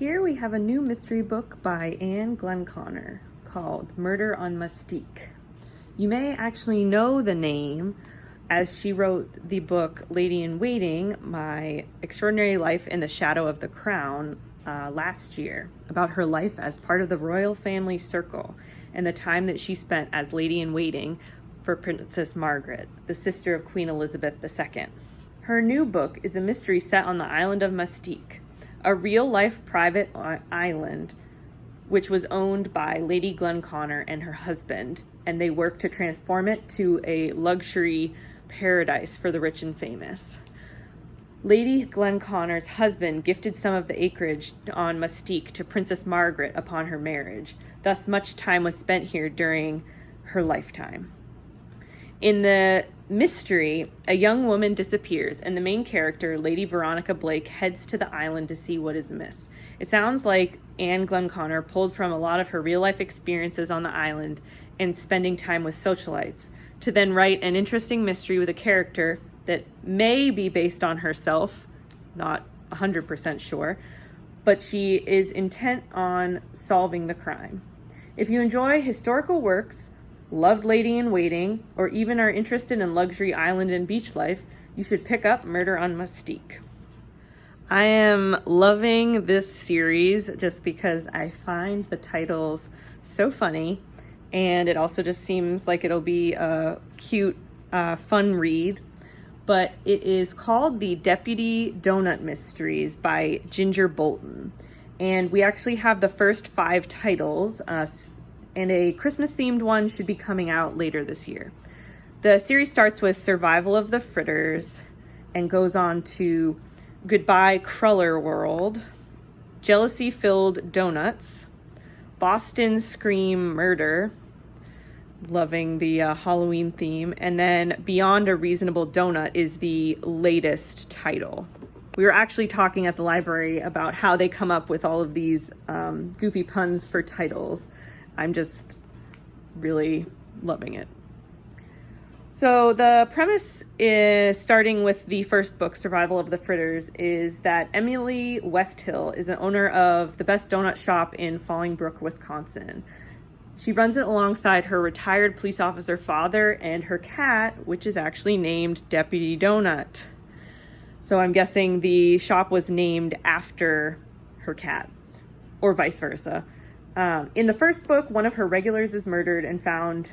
Here we have a new mystery book by Anne Glenconner called Murder on Mustique. You may actually know the name as she wrote the book Lady in Waiting, My Extraordinary Life in the Shadow of the Crown last year, about her life as part of the royal family circle and the time that she spent as Lady in Waiting for Princess Margaret, the sister of Queen Elizabeth II. Her new book is a mystery set on the island of Mustique, a real-life private island which was owned by Lady Glenconner and her husband, and they worked to transform it to a luxury paradise for the rich and famous. Lady Glenconner's husband gifted some of the acreage on Mustique to Princess Margaret upon her marriage. Thus, much time was spent here during her lifetime. In the mystery, a young woman disappears, and the main character, Lady Veronica Blake, heads to the island to see what is amiss. It sounds like Anne Glenconner pulled from a lot of her real-life experiences on the island and spending time with socialites to then write an interesting mystery with a character that may be based on herself, not 100% sure, but she is intent on solving the crime. If you enjoy historical works, loved Lady in Waiting, or even are interested in luxury island and beach life, you should pick up Murder on Mustique. I am loving this series just because I find the titles so funny, and it also just seems like it'll be a cute, fun read. But it is called The Deputy Donut Mysteries by Ginger Bolton. And we actually have the first 5 titles, and a Christmas-themed one should be coming out later this year. The series starts with Survival of the Fritters and goes on to Goodbye Cruller World, Jealousy-Filled Donuts, Boston Scream Murder, loving the Halloween theme, and then Beyond a Reasonable Donut is the latest title. We were actually talking at the library about how they come up with all of these goofy puns for titles. I'm just really loving it. So the premise is, starting with the first book, Survival of the Fritters, is that Emily Westhill is an owner of the best donut shop in Fallingbrook, Wisconsin. She runs it alongside her retired police officer father and her cat, which is actually named Deputy Donut. So I'm guessing the shop was named after her cat, or vice versa. In the first book, one of her regulars is murdered and found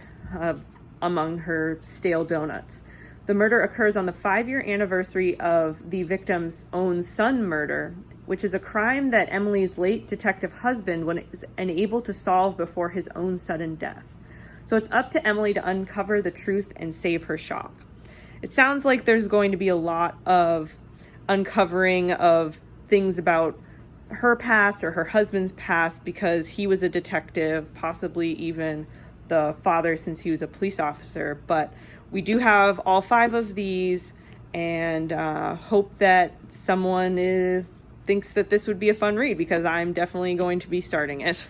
among her stale donuts. The murder occurs on the 5-year anniversary of the victim's own son murder, which is a crime that Emily's late detective husband was unable to solve before his own sudden death. So it's up to Emily to uncover the truth and save her shop. It sounds like there's going to be a lot of uncovering of things about her past or her husband's past, because he was a detective, possibly even the father since he was a police officer. But we do have all 5 of these, and hope that someone thinks that this would be a fun read, because I'm definitely going to be starting it.